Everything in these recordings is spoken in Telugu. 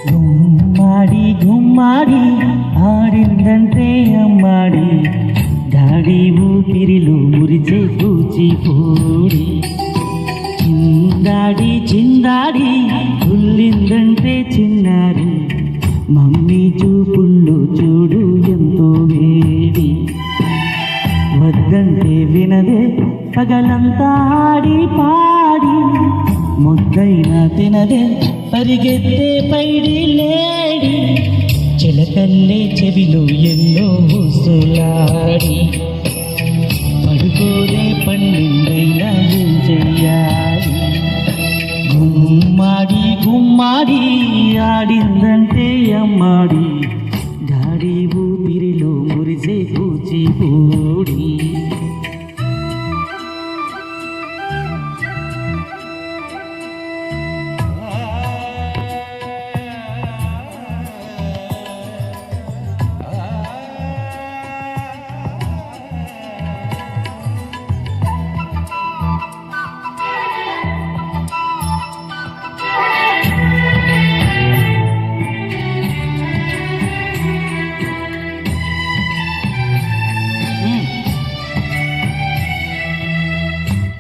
గుమ్మాడి గుమ్మాడి ఆడిందంటే అమ్మాడి దాడి ఊపిరిలో మురిచే కూచిపూడి చిందాడి చిందాడి తుల్లిందంటే చిన్నారి మమ్మీ చూపుల్లో చూడు ఎంతో వేడి వద్దంటే వినదే పగలంతా ఆడి పాడి ముద్దైనా తినదే పరిగెత్తే పైడి లేడి చిలకల్లే చెవిలో ఎన్నో ఊసులాడి పడుకోదే పన్నెండైనా ఏం చెయ్యాలి గుమ్మాడి గుమ్మాడి ఆడిందంటే అమ్మాడి గాడి ఊపిరిలో మురిసే కూచిపూడి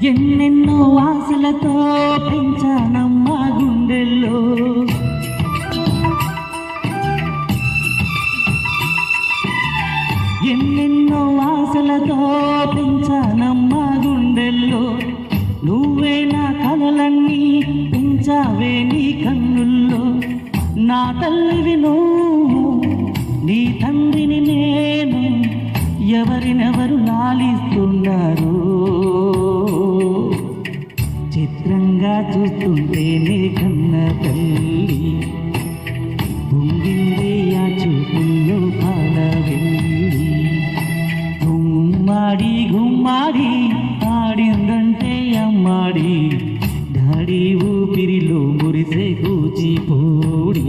ఎన్నెన్నో ఆశలతో పెంచానమ్మా గుండెల్లో ఎన్నెన్నో ఆశలతో పెంచానమ్మా గుండెల్లో నువ్వే నా కలలన్నీ పెంచావే నీ కన్నుల్లో నా తల్లివి నువ్వు నీ తండ్రిని నేను ఎవరినెవరు లాలిస్తున్నారు చిత్రంగా చూస్తుంటేనే కన్న తల్లి పొంగిందే ఆ చూపుల్లో పాలవెల్లి గుమ్మాడి గుమ్మాడి ఆడిందంటే అమ్మాడి డాడీ ఊపిరిలో మురిసే కూచిపూడి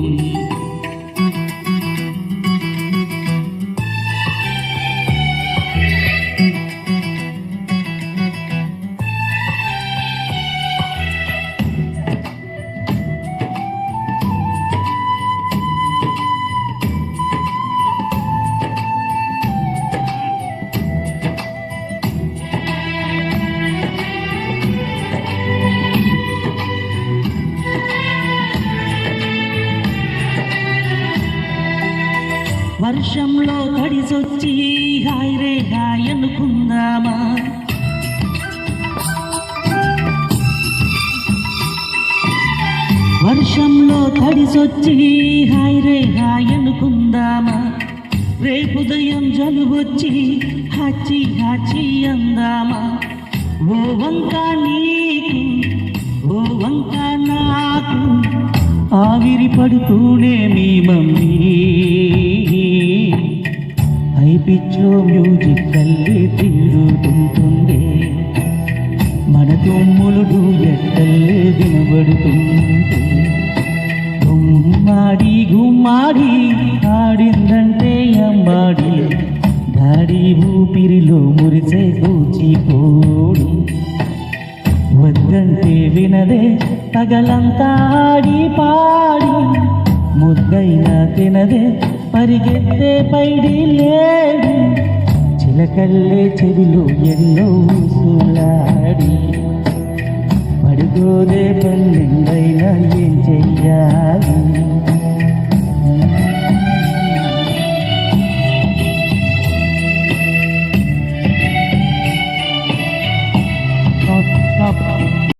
వర్షంలో తడిసొచ్చి హాయ్ రే హాయ్ అనుకుందామా వర్షంలో తడిసొచ్చి హాయ్ రే హాయ్ అనుకుందామా రేపుదయం జలుబొచ్చి హాచి హాచి అందామా ఓ వంక నీకు ఓ వంక నాకు ఆవిరి పడుతూనే మీ మమ్మీ హై పిచ్లో మ్యూజిక్ కల్లి తిరుగుతుంటుంది మన తుమ్ములు డూయెట్టల్లే వినబడుతుంది గుమ్మాడి గుమ్మాడి ఆడిందంటే అమ్మాడి దాడి ఊపిరిలో మురిసే కూచిపూడి వద్దంటే వినదే పగలంతా ఆడి పాడి ముద్దైనా తినదే పరిగెత్తే పైడి లేడి చిలకల్లే చెవిలో ఎన్నో ఊసులాడి పడుకోదే పన్నెండైనా ఏం చెయ్యాలి